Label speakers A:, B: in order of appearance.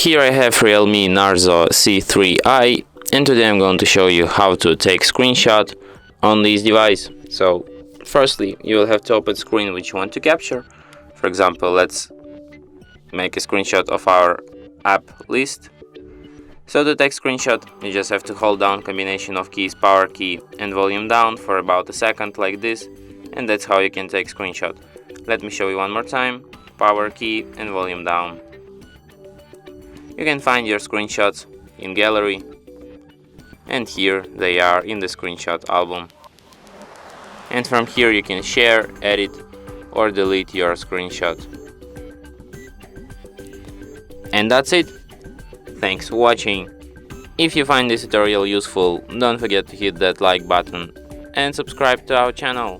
A: Here I have REALME C3i, and today I'm going to show you how to take screenshot on this device. So firstly, you will have to open screen which you want to capture. For example, let's make a screenshot of our app list. So to take screenshot, you just have to hold down combination of keys, power key and volume down for about a second like this, and that's how you can take screenshot. Let me show you one more time. Power key and volume down. You can find your screenshots in gallery, and here they are in the screenshot album. And from here you can share, edit or delete your screenshot. And that's it. Thanks for watching. If you find this tutorial useful, don't forget to hit that like button and subscribe to our channel.